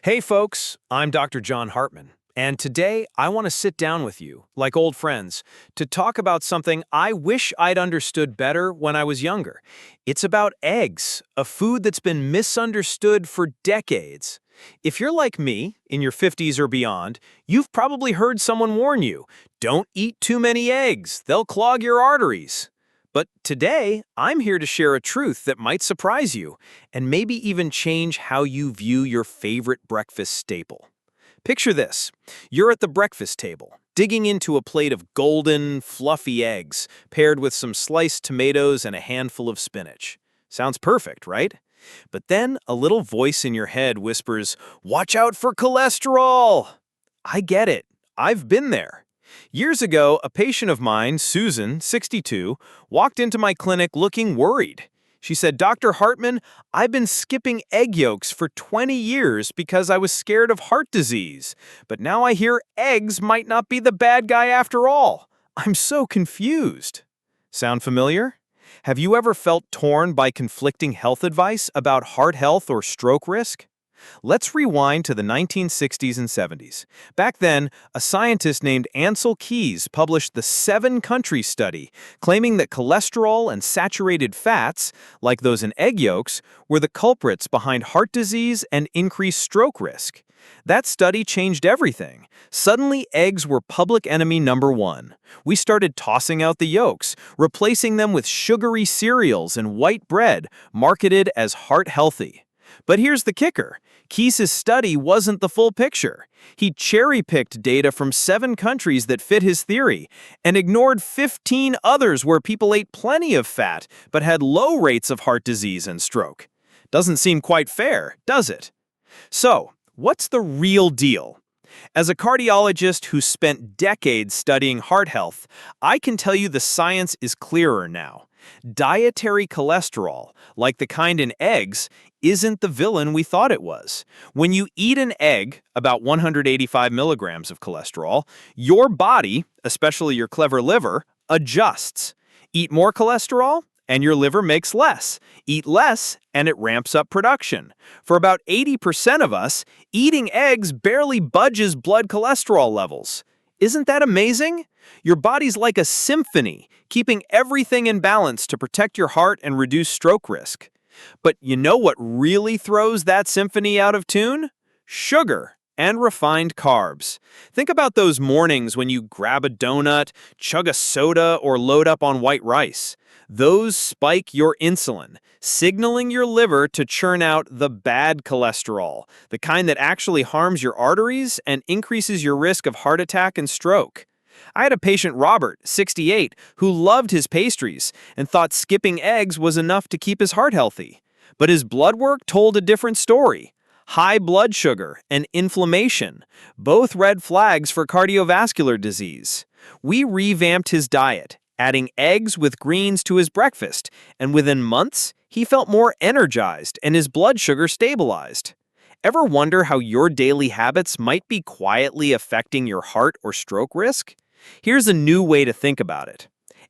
Hey folks, I'm Dr. John Hartman, and today I want to sit down with you, like old friends, to talk about something I wish I'd understood better when I was younger. It's about eggs, a food that's been misunderstood for decades. If you're like me, in your 50s or beyond, you've probably heard someone warn you, don't eat too many eggs, they'll clog your arteries. But today, I'm here to share a truth that might surprise you and maybe even change how you view your favorite breakfast staple. Picture this. You're at the breakfast table, digging into a plate of golden, fluffy eggs paired with some sliced tomatoes and a handful of spinach. Sounds perfect, right? But then a little voice in your head whispers, "Watch out for cholesterol!" I get it. I've been there. Years ago, a patient of mine, Susan, 62, walked into my clinic looking worried. She said, "Dr. Hartman, I've been skipping egg yolks for 20 years because I was scared of heart disease. But now I hear eggs might not be the bad guy after all. I'm so confused." Sound familiar? Have you ever felt torn by conflicting health advice about heart health or stroke risk? Let's rewind to the 1960s and 70s. Back then, a scientist named Ansel Keys published the 7-country study, claiming that cholesterol and saturated fats, like those in egg yolks, were the culprits behind heart disease and increased stroke risk. That study changed everything. Suddenly, eggs were public enemy number one. We started tossing out the yolks, replacing them with sugary cereals and white bread, marketed as heart healthy. But here's the kicker. Keyes' study wasn't the full picture. He cherry-picked data from 7 countries that fit his theory and ignored 15 others where people ate plenty of fat but had low rates of heart disease and stroke. Doesn't seem quite fair, does it? So, what's the real deal? As a cardiologist who spent decades studying heart health, I can tell you the science is clearer now. Dietary cholesterol, like the kind in eggs, isn't the villain we thought it was. When you eat an egg, about 185 milligrams of cholesterol, your body, especially your clever liver, adjusts. Eat more cholesterol, and your liver makes less. Eat less, and it ramps up production. For about 80% of us, eating eggs barely budges blood cholesterol levels. Isn't that amazing? Your body's like a symphony, keeping everything in balance to protect your heart and reduce stroke risk. But you know what really throws that symphony out of tune? Sugar and refined carbs. Think about those mornings when you grab a donut, chug a soda, or load up on white rice. Those spike your insulin, signaling your liver to churn out the bad cholesterol, the kind that actually harms your arteries and increases your risk of heart attack and stroke. I had a patient, Robert, 68, who loved his pastries and thought skipping eggs was enough to keep his heart healthy. But his blood work told a different story. High blood sugar and inflammation, both red flags for cardiovascular disease. We revamped his diet, adding eggs with greens to his breakfast, and within months, he felt more energized and his blood sugar stabilized. Ever wonder how your daily habits might be quietly affecting your heart or stroke risk? Here's a new way to think about it.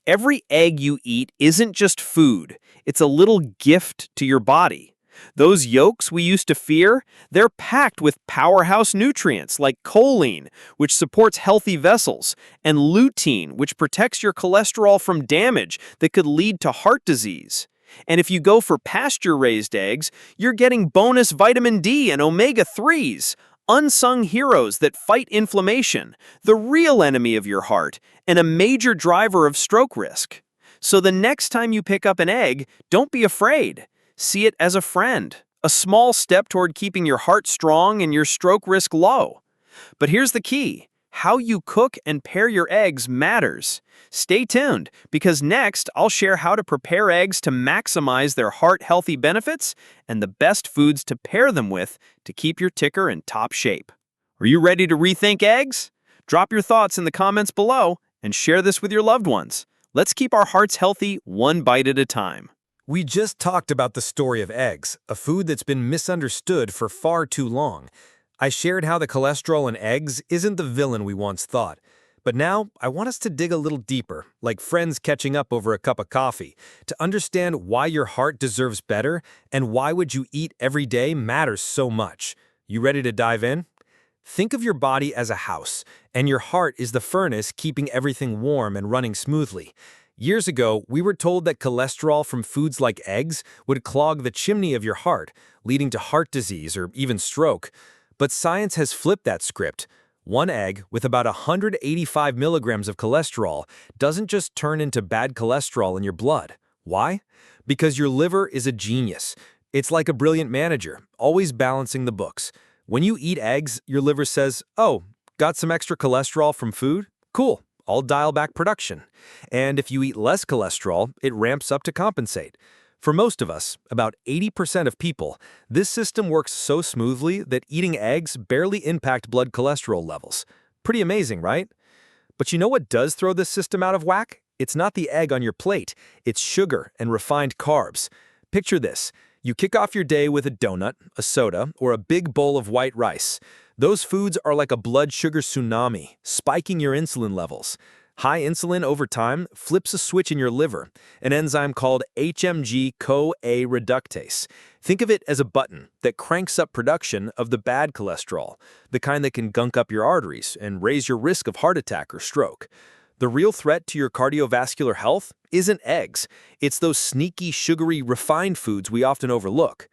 Every egg you eat isn't just food, it's a little gift to your body. Those yolks we used to fear, they're packed with powerhouse nutrients like choline, which supports healthy vessels, and lutein, which protects your cholesterol from damage that could lead to heart disease. And if you go for pasture-raised eggs, you're getting bonus vitamin D and omega-3s, unsung heroes that fight inflammation, the real enemy of your heart, and a major driver of stroke risk. So the next time you pick up an egg, don't be afraid. See it as a friend, a small step toward keeping your heart strong and your stroke risk low. But here's the key. How you cook and pair your eggs matters. Stay tuned, because next I'll share how to prepare eggs to maximize their heart-healthy benefits and the best foods to pair them with to keep your ticker in top shape. Are you ready to rethink eggs? Drop your thoughts in the comments below and share this with your loved ones. Let's keep our hearts healthy one bite at a time. We just talked about the story of eggs, a food that's been misunderstood for far too long. I shared how the cholesterol in eggs isn't the villain we once thought. But now, I want us to dig a little deeper, like friends catching up over a cup of coffee, to understand why your heart deserves better and why what you eat every day matters so much. You ready to dive in? Think of your body as a house, and your heart is the furnace keeping everything warm and running smoothly. Years ago, we were told that cholesterol from foods like eggs would clog the chimney of your heart, leading to heart disease or even stroke. But science has flipped that script. One egg with about 185 milligrams of cholesterol doesn't just turn into bad cholesterol in your blood. Why? Because your liver is a genius. It's like a brilliant manager, always balancing the books. When you eat eggs, your liver says, "Oh, got some extra cholesterol from food? Cool, I'll dial back production." And if you eat less cholesterol, it ramps up to compensate. For most of us, about 80% of people, this system works so smoothly that eating eggs barely impact blood cholesterol levels. Pretty amazing, right? But you know what does throw this system out of whack? It's not the egg on your plate, it's sugar and refined carbs. Picture this. You kick off your day with a donut, a soda, or a big bowl of white rice. Those foods are like a blood sugar tsunami, spiking your insulin levels. High insulin over time flips a switch in your liver, an enzyme called HMG-CoA reductase. Think of it as a button that cranks up production of the bad cholesterol, the kind that can gunk up your arteries and raise your risk of heart attack or stroke. The real threat to your cardiovascular health isn't eggs. It's those sneaky, sugary, refined foods we often overlook.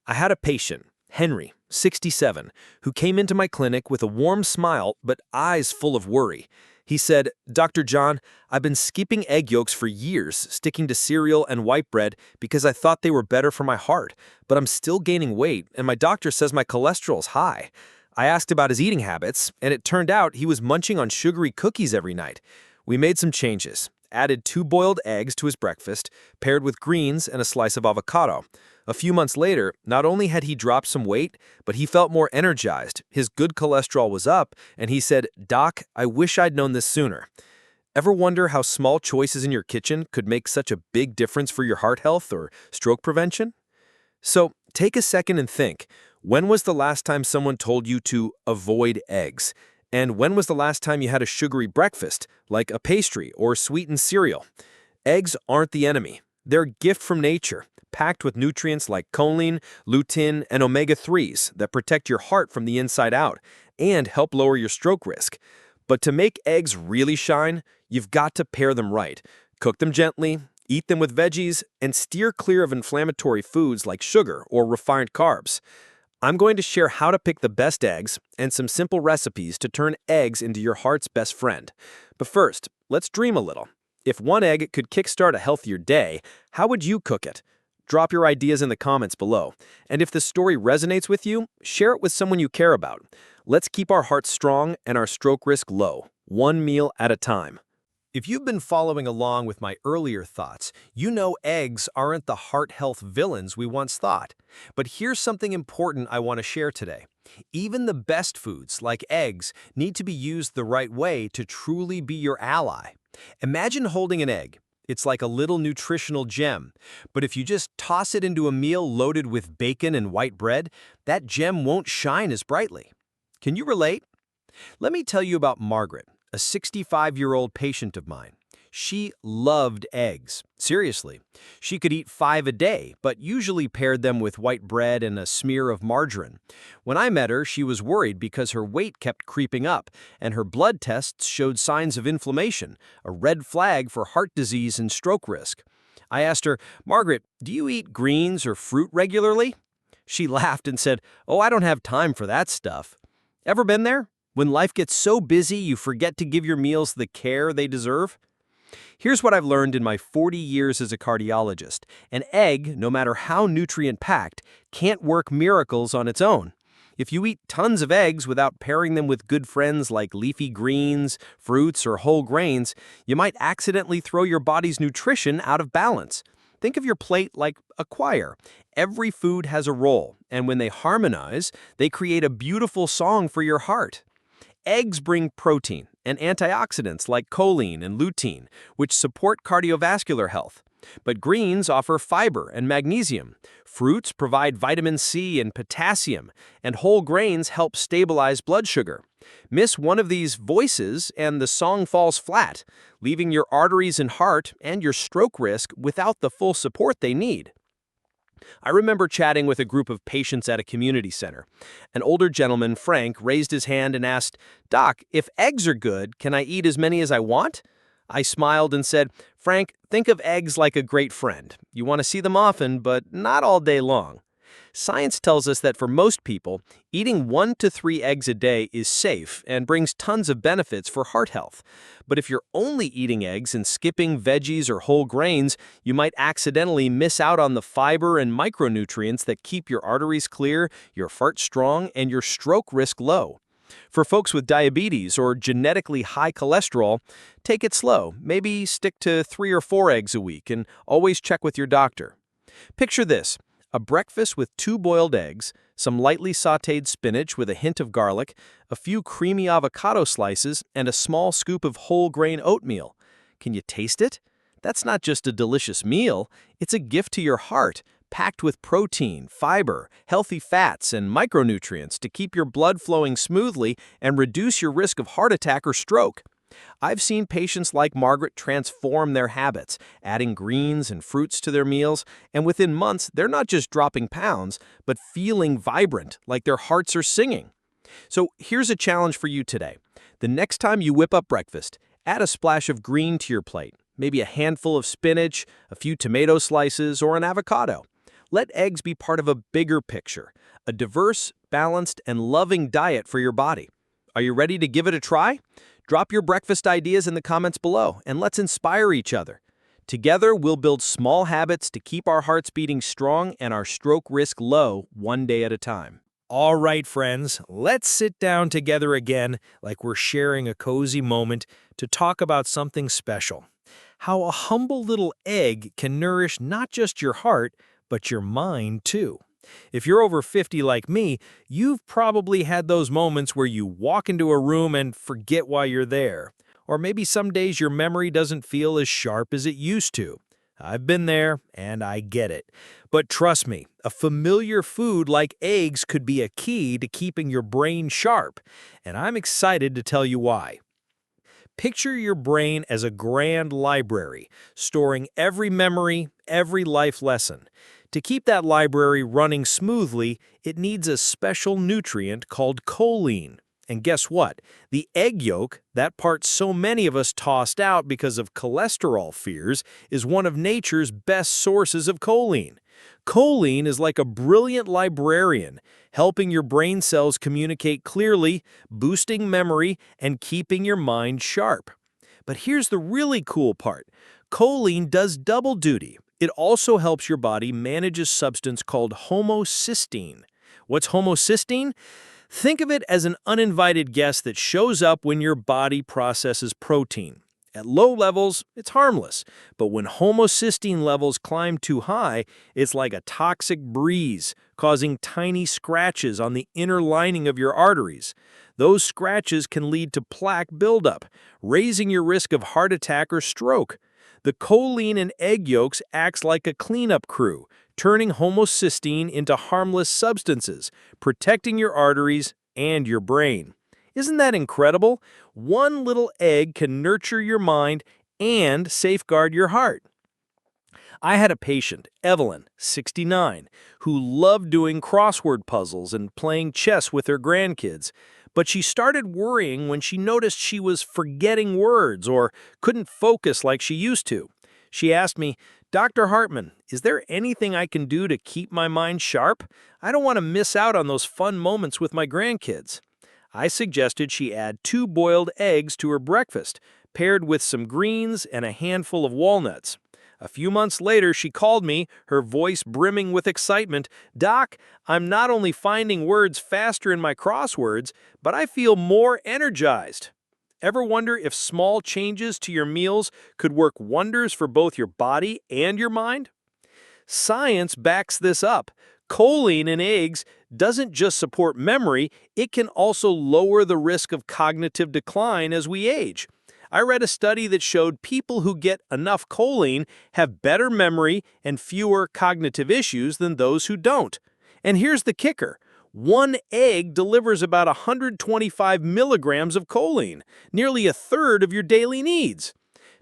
I had a patient, Henry, 67, who came into my clinic with a warm smile but eyes full of worry. He said, "Dr. John, I've been skipping egg yolks for years, sticking to cereal and white bread because I thought they were better for my heart, but I'm still gaining weight and my doctor says my cholesterol's high." I asked about his eating habits, and it turned out he was munching on sugary cookies every night. We made some changes, added 2 boiled eggs to his breakfast, paired with greens and a slice of avocado. A few months later, not only had he dropped some weight, but he felt more energized, his good cholesterol was up, and he said, "Doc, I wish I'd known this sooner." Ever wonder how small choices in your kitchen could make such a big difference for your heart health or stroke prevention? So, take a second and think. When was the last time someone told you to avoid eggs? And when was the last time you had a sugary breakfast, like a pastry or sweetened cereal? Eggs aren't the enemy. They're a gift from nature, packed with nutrients like choline, lutein, and omega-3s that protect your heart from the inside out and help lower your stroke risk. But to make eggs really shine, you've got to pair them right. Cook them gently, eat them with veggies, and steer clear of inflammatory foods like sugar or refined carbs. I'm going to share how to pick the best eggs and some simple recipes to turn eggs into your heart's best friend. But first, let's dream a little. If one egg could kickstart a healthier day, how would you cook it? Drop your ideas in the comments below. And if the story resonates with you, share it with someone you care about. Let's keep our hearts strong and our stroke risk low, one meal at a time. If you've been following along with my earlier thoughts, you know eggs aren't the heart health villains we once thought. But here's something important I want to share today. Even the best foods, like eggs, need to be used the right way to truly be your ally. Imagine holding an egg. It's like a little nutritional gem. But if you just toss it into a meal loaded with bacon and white bread, that gem won't shine as brightly. Can you relate? Let me tell you about Margaret, a 65-year-old patient of mine. She loved eggs. Seriously. She could eat 5 a day, but usually paired them with white bread and a smear of margarine. When I met her, she was worried because her weight kept creeping up, and her blood tests showed signs of inflammation, a red flag for heart disease and stroke risk. I asked her, "Margaret, do you eat greens or fruit regularly?" She laughed and said, "Oh, I don't have time for that stuff." Ever been there? When life gets so busy, you forget to give your meals the care they deserve? Here's what I've learned in my 40 years as a cardiologist. An egg, no matter how nutrient-packed, can't work miracles on its own. If you eat tons of eggs without pairing them with good friends like leafy greens, fruits, or whole grains, you might accidentally throw your body's nutrition out of balance. Think of your plate like a choir. Every food has a role, and when they harmonize, they create a beautiful song for your heart. Eggs bring protein and antioxidants like choline and lutein, which support cardiovascular health. But greens offer fiber and magnesium. Fruits provide vitamin C and potassium, and whole grains help stabilize blood sugar. Miss one of these voices and the song falls flat, leaving your arteries and heart and your stroke risk without the full support they need. I remember chatting with a group of patients at a community center. An older gentleman, Frank, raised his hand and asked, "Doc, if eggs are good, can I eat as many as I want?" I smiled and said, "Frank, think of eggs like a great friend. You want to see them often, but not all day long." Science tells us that for most people, eating 1 to 3 eggs a day is safe and brings tons of benefits for heart health. But if you're only eating eggs and skipping veggies or whole grains, you might accidentally miss out on the fiber and micronutrients that keep your arteries clear, your heart strong, and your stroke risk low. For folks with diabetes or genetically high cholesterol, take it slow. Maybe stick to 3 or 4 eggs a week and always check with your doctor. Picture this: a breakfast with 2 boiled eggs, some lightly sautéed spinach with a hint of garlic, a few creamy avocado slices, and a small scoop of whole grain oatmeal. Can you taste it? That's not just a delicious meal, it's a gift to your heart, packed with protein, fiber, healthy fats, and micronutrients to keep your blood flowing smoothly and reduce your risk of heart attack or stroke. I've seen patients like Margaret transform their habits, adding greens and fruits to their meals, and within months, they're not just dropping pounds, but feeling vibrant, like their hearts are singing. So here's a challenge for you today. The next time you whip up breakfast, add a splash of green to your plate, maybe a handful of spinach, a few tomato slices, or an avocado. Let eggs be part of a bigger picture, a diverse, balanced, and loving diet for your body. Are you ready to give it a try? Drop your breakfast ideas in the comments below, and let's inspire each other. Together, we'll build small habits to keep our hearts beating strong and our stroke risk low, one day at a time. All right, friends, let's sit down together again like we're sharing a cozy moment to talk about something special. How a humble little egg can nourish not just your heart, but your mind too. If you're over 50 like me, you've probably had those moments where you walk into a room and forget why you're there. Or maybe some days your memory doesn't feel as sharp as it used to. I've been there, and I get it. But trust me, a familiar food like eggs could be a key to keeping your brain sharp. And I'm excited to tell you why. Picture your brain as a grand library, storing every memory, every life lesson. To keep that library running smoothly, it needs a special nutrient called choline. And guess what? The egg yolk, that part so many of us tossed out because of cholesterol fears, is one of nature's best sources of choline. Choline is like a brilliant librarian, helping your brain cells communicate clearly, boosting memory, and keeping your mind sharp. But here's the really cool part. Choline does double duty. It also helps your body manage a substance called homocysteine. What's homocysteine? Think of it as an uninvited guest that shows up when your body processes protein. At low levels, it's harmless, but when homocysteine levels climb too high, it's like a toxic breeze, causing tiny scratches on the inner lining of your arteries. Those scratches can lead to plaque buildup, raising your risk of heart attack or stroke. The choline in egg yolks acts like a cleanup crew, turning homocysteine into harmless substances, protecting your arteries and your brain. Isn't that incredible? One little egg can nurture your mind and safeguard your heart. I had a patient, Evelyn, 69, who loved doing crossword puzzles and playing chess with her grandkids. But she started worrying when she noticed she was forgetting words or couldn't focus like she used to. She asked me, "Dr. Hartman, is there anything I can do to keep my mind sharp? I don't want to miss out on those fun moments with my grandkids." I suggested she add 2 boiled eggs to her breakfast, paired with some greens and a handful of walnuts. A few months later, she called me, her voice brimming with excitement. "Doc, I'm not only finding words faster in my crosswords, but I feel more energized." Ever wonder if small changes to your meals could work wonders for both your body and your mind? Science backs this up. Choline in eggs doesn't just support memory, it can also lower the risk of cognitive decline as we age. I read a study that showed people who get enough choline have better memory and fewer cognitive issues than those who don't. And here's the kicker. One egg delivers about 125 milligrams of choline, nearly a third of your daily needs.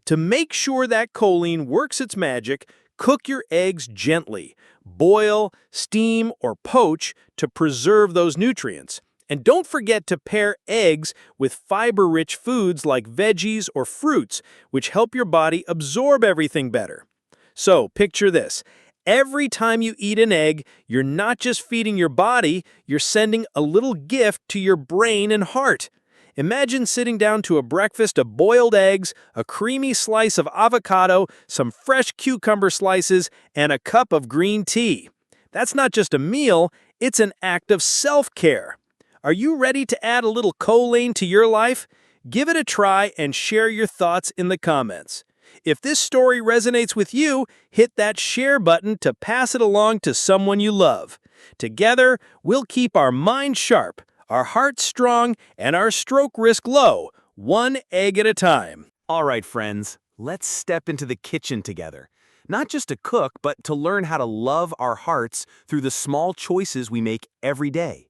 To make sure that choline works its magic, cook your eggs gently. Boil, steam, or poach to preserve those nutrients. And don't forget to pair eggs with fiber-rich foods like veggies or fruits, which help your body absorb everything better. So, picture this. Every time you eat an egg, you're not just feeding your body, you're sending a little gift to your brain and heart. Imagine sitting down to a breakfast of boiled eggs, a creamy slice of avocado, some fresh cucumber slices, and a cup of green tea. That's not just a meal, it's an act of self-care. Are you ready to add a little choline to your life? Give it a try and share your thoughts in the comments. If this story resonates with you, hit that share button to pass it along to someone you love. Together, we'll keep our mind sharp, our hearts strong, and our stroke risk low, one egg at a time. All right, friends, let's step into the kitchen together. Not just to cook, but to learn how to love our hearts through the small choices we make every day.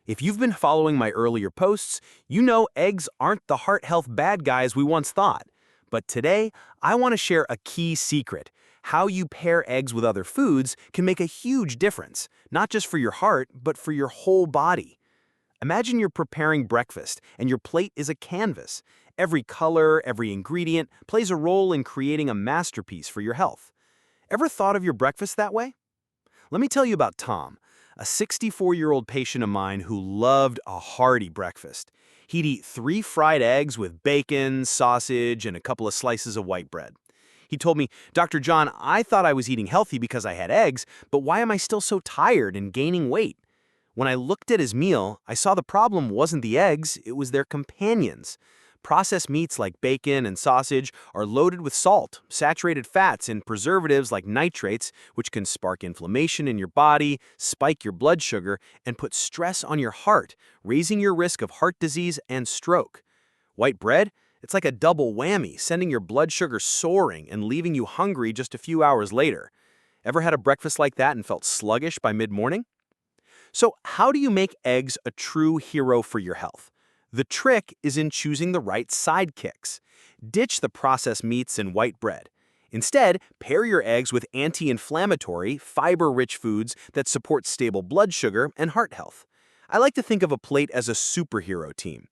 If you've been following my earlier posts, you know eggs aren't the heart health bad guys we once thought. But today, I want to share a key secret. How you pair eggs with other foods can make a huge difference, not just for your heart, but for your whole body. Imagine you're preparing breakfast, and your plate is a canvas. Every color, every ingredient plays a role in creating a masterpiece for your health. Ever thought of your breakfast that way? Let me tell you about Tom, a 64-year-old patient of mine who loved a hearty breakfast. He'd eat 3 fried eggs with bacon, sausage, and a couple of slices of white bread. He told me, "Dr. John, I thought I was eating healthy because I had eggs, but why am I still so tired and gaining weight?" When I looked at his meal, I saw the problem wasn't the eggs, it was their companions. Processed meats like bacon and sausage are loaded with salt, saturated fats, and preservatives like nitrates, which can spark inflammation in your body, spike your blood sugar, and put stress on your heart, raising your risk of heart disease and stroke. White bread? It's like a double whammy, sending your blood sugar soaring and leaving you hungry just a few hours later. Ever had a breakfast like that and felt sluggish by mid-morning? So, how do you make eggs a true hero for your health? The trick is in choosing the right sidekicks. Ditch the processed meats and white bread. Instead, pair your eggs with anti-inflammatory, fiber-rich foods that support stable blood sugar and heart health. I like to think of a plate as a superhero team.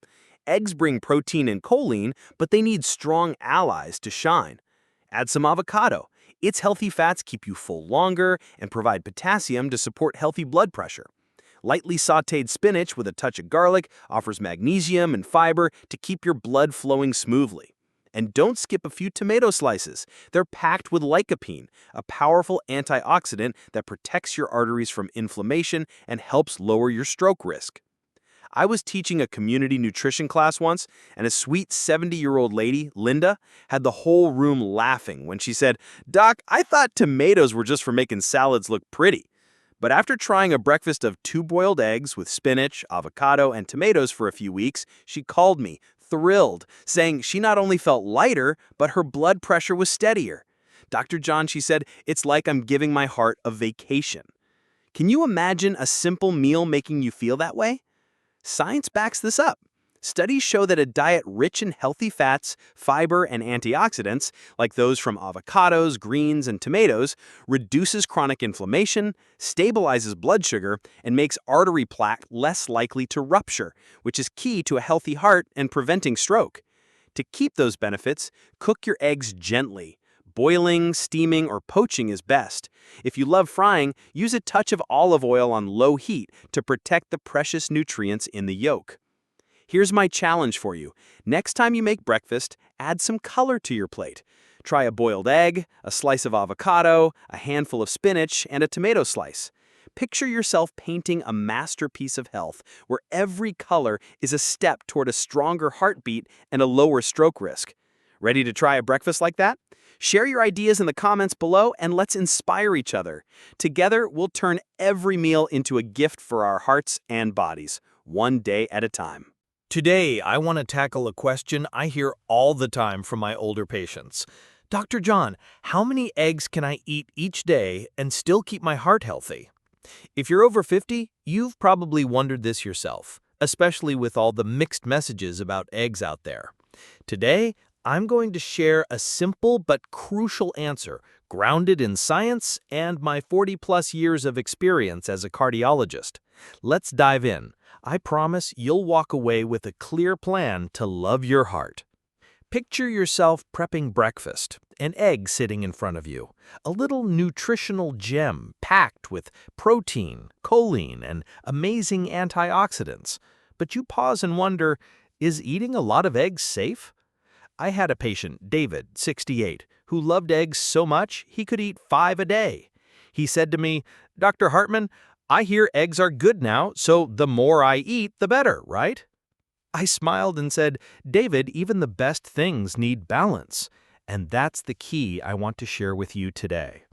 Eggs bring protein and choline, but they need strong allies to shine. Add some avocado. Its healthy fats keep you full longer and provide potassium to support healthy blood pressure. Lightly sautéed spinach with a touch of garlic offers magnesium and fiber to keep your blood flowing smoothly. And don't skip a few tomato slices. They're packed with lycopene, a powerful antioxidant that protects your arteries from inflammation and helps lower your stroke risk. I was teaching a community nutrition class once, and a sweet 70-year-old lady, Linda, had the whole room laughing when she said, "Doc, I thought tomatoes were just for making salads look pretty." But after trying a breakfast of 2 boiled eggs with spinach, avocado, and tomatoes for a few weeks, she called me, thrilled, saying she not only felt lighter, but her blood pressure was steadier. "Dr. John," she said, "it's like I'm giving my heart a vacation." Can you imagine a simple meal making you feel that way? Science backs this up. Studies show that a diet rich in healthy fats, fiber, and antioxidants, like those from avocados, greens, and tomatoes, reduces chronic inflammation, stabilizes blood sugar, and makes artery plaque less likely to rupture, which is key to a healthy heart and preventing stroke. To keep those benefits, cook your eggs gently. Boiling, steaming, or poaching is best. If you love frying, use a touch of olive oil on low heat to protect the precious nutrients in the yolk. Here's my challenge for you. Next time you make breakfast, add some color to your plate. Try a boiled egg, a slice of avocado, a handful of spinach, and a tomato slice. Picture yourself painting a masterpiece of health where every color is a step toward a stronger heartbeat and a lower stroke risk. Ready to try a breakfast like that? Share your ideas in the comments below and let's inspire each other. Together, we'll turn every meal into a gift for our hearts and bodies, one day at a time. Today, I want to tackle a question I hear all the time from my older patients. Dr. John, how many eggs can I eat each day and still keep my heart healthy? If you're over 50, you've probably wondered this yourself, especially with all the mixed messages about eggs out there. Today, I'm going to share a simple but crucial answer grounded in science and my 40-plus years of experience as a cardiologist. Let's dive in. I promise you'll walk away with a clear plan to love your heart. Picture yourself prepping breakfast, an egg sitting in front of you, a little nutritional gem packed with protein, choline, and amazing antioxidants. But you pause and wonder, is eating a lot of eggs safe? I had a patient, David, 68, who loved eggs so much he could eat 5 a day. He said to me, "Dr. Hartman, I hear eggs are good now, so the more I eat, the better, right?" I smiled and said, "David, even the best things need balance." And that's the key I want to share with you today.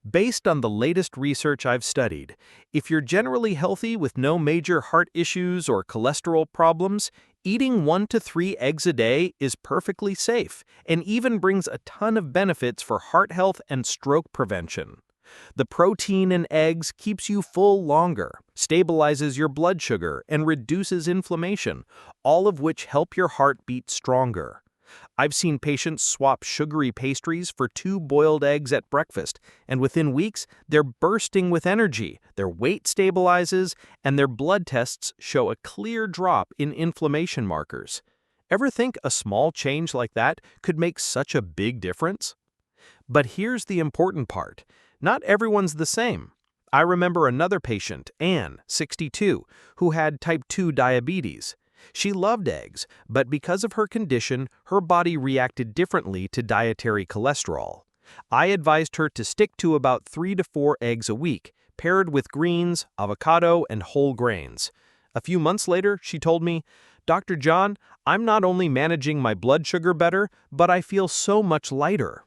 Based on the latest research I've studied, if you're generally healthy with no major heart issues or cholesterol problems, eating 1 to 3 eggs a day is perfectly safe and even brings a ton of benefits for heart health and stroke prevention. The protein in eggs keeps you full longer, stabilizes your blood sugar, and reduces inflammation, all of which help your heart beat stronger. I've seen patients swap sugary pastries for 2 boiled eggs at breakfast, and within weeks, they're bursting with energy, their weight stabilizes, and their blood tests show a clear drop in inflammation markers. Ever think a small change like that could make such a big difference? But here's the important part. Not everyone's the same. I remember another patient, Anne, 62, who had type 2 diabetes. She loved eggs, but because of her condition, her body reacted differently to dietary cholesterol. I advised her to stick to about 3 to 4 eggs a week, paired with greens, avocado, and whole grains. A few months later, she told me, "Dr. John, I'm not only managing my blood sugar better, but I feel so much lighter."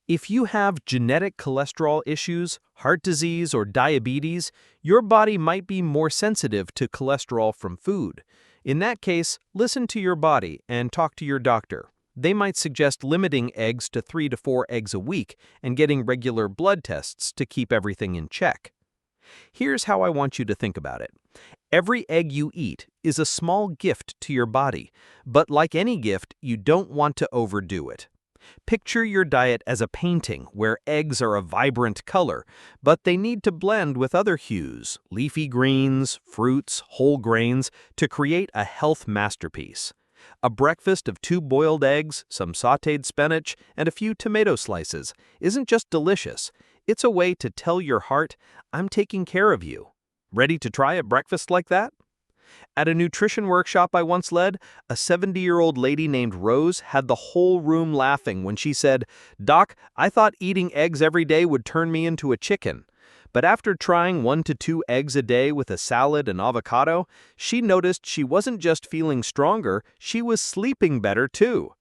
If you have genetic cholesterol issues, heart disease, or diabetes, your body might be more sensitive to cholesterol from food. In that case, listen to your body and talk to your doctor. They might suggest limiting eggs to 3 to 4 eggs a week and getting regular blood tests to keep everything in check. Here's how I want you to think about it. Every egg you eat is a small gift to your body, but like any gift, you don't want to overdo it. Picture your diet as a painting where eggs are a vibrant color, but they need to blend with other hues, leafy greens, fruits, whole grains, to create a health masterpiece. A breakfast of 2 boiled eggs, some sautéed spinach, and a few tomato slices isn't just delicious, it's a way to tell your heart, "I'm taking care of you." Ready to try a breakfast like that? At a nutrition workshop I once led, a 70-year-old lady named Rose had the whole room laughing when she said, "Doc, I thought eating eggs every day would turn me into a chicken." But after trying 1 to 2 eggs a day with a salad and avocado, she noticed she wasn't just feeling stronger, she was sleeping better too.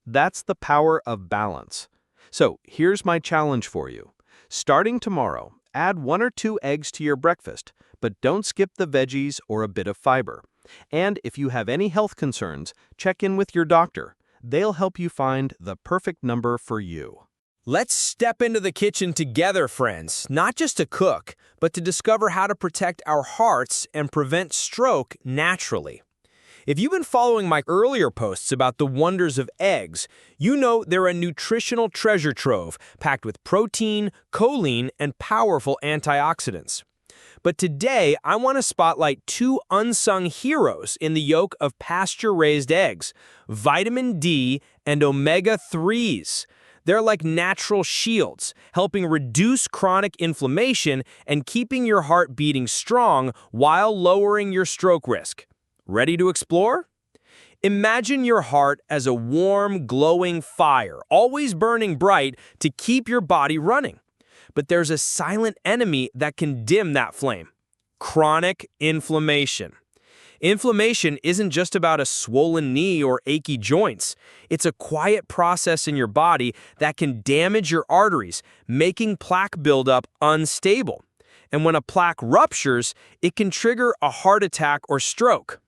That's the power of balance. So here's my challenge for you. Starting tomorrow, add 1 or 2 eggs to your breakfast, but don't skip the veggies or a bit of fiber. And if you have any health concerns, check in with your doctor. They'll help you find the perfect number for you. Let's step into the kitchen together, friends, not just to cook, but to discover how to protect our hearts and prevent stroke naturally. If you've been following my earlier posts about the wonders of eggs, you know they're a nutritional treasure trove packed with protein, choline, and powerful antioxidants. But today, I want to spotlight 2 unsung heroes in the yolk of pasture-raised eggs, vitamin D and omega-3s. They're like natural shields, helping reduce chronic inflammation and keeping your heart beating strong while lowering your stroke risk. Ready to explore? Imagine your heart as a warm, glowing fire, always burning bright to keep your body running. But there's a silent enemy that can dim that flame: chronic inflammation. Inflammation isn't just about a swollen knee or achy joints. It's a quiet process in your body that can damage your arteries, making plaque buildup unstable. And when a plaque ruptures, it can trigger a heart attack or stroke.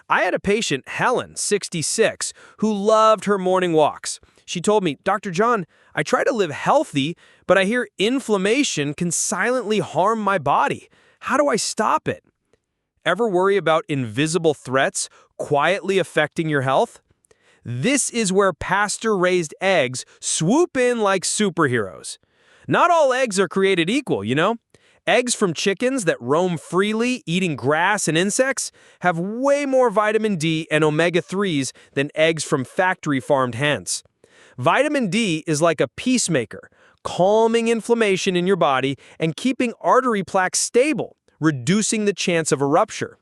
I had a patient, Helen, 66, who loved her morning walks. She told me, "Dr. John, I try to live healthy, but I hear inflammation can silently harm my body. How do I stop it?" Ever worry about invisible threats quietly affecting your health? This is where pasture-raised eggs swoop in like superheroes. Not all eggs are created equal, you know? Eggs from chickens that roam freely, eating grass and insects, have way more vitamin D and omega-3s than eggs from factory-farmed hens. Vitamin D is like a peacemaker, calming inflammation in your body and keeping artery plaques stable, reducing the chance of a rupture.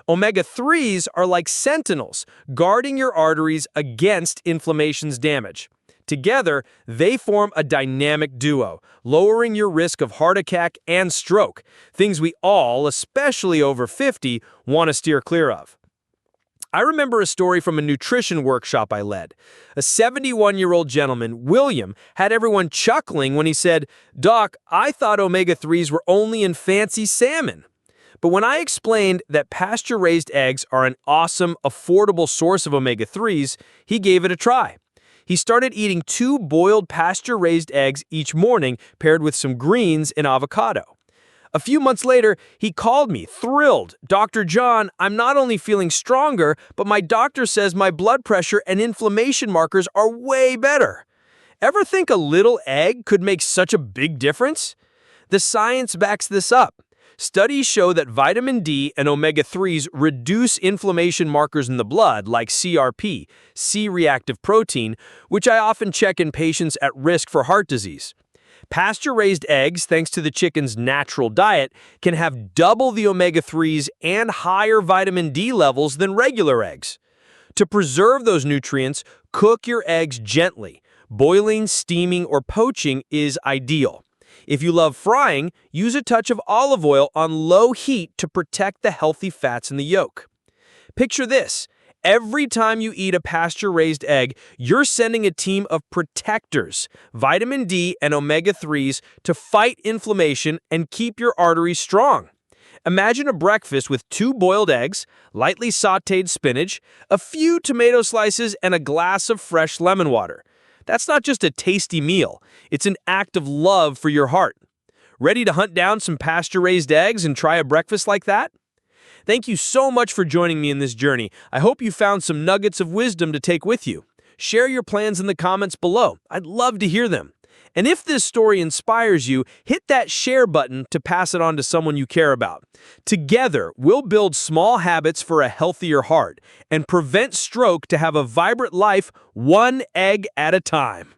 Omega-3s are like sentinels, guarding your arteries against inflammation's damage. Together, they form a dynamic duo, lowering your risk of heart attack and stroke, things we all, especially over 50, want to steer clear of. I remember a story from a nutrition workshop I led. A 71-year-old gentleman, William, had everyone chuckling when he said, "Doc, I thought omega-3s were only in fancy salmon." But when I explained that pasture-raised eggs are an awesome, affordable source of omega-3s, he gave it a try. He started eating 2 boiled pasture-raised eggs each morning paired with some greens and avocado. A few months later, he called me, thrilled. "Dr. John, I'm not only feeling stronger, but my doctor says my blood pressure and inflammation markers are way better." Ever think a little egg could make such a big difference? The science backs this up. Studies show that vitamin D and omega-3s reduce inflammation markers in the blood like CRP, C-reactive protein, which I often check in patients at risk for heart disease. Pasture-raised eggs, thanks to the chicken's natural diet, can have double the omega-3s and higher vitamin D levels than regular eggs. To preserve those nutrients, cook your eggs gently. Boiling, steaming, or poaching is ideal. If you love frying, use a touch of olive oil on low heat to protect the healthy fats in the yolk. Picture this. Every time you eat a pasture-raised egg, you're sending a team of protectors, vitamin D and omega-3s, to fight inflammation and keep your arteries strong. Imagine a breakfast with 2 boiled eggs, lightly sautéed spinach, a few tomato slices, and a glass of fresh lemon water. That's not just a tasty meal, it's an act of love for your heart. Ready to hunt down some pasture-raised eggs and try a breakfast like that? Thank you so much for joining me in this journey. I hope you found some nuggets of wisdom to take with you. Share your plans in the comments below. I'd love to hear them. And if this story inspires you, hit that share button to pass it on to someone you care about. Together, we'll build small habits for a healthier heart and prevent stroke to have a vibrant life, one egg at a time.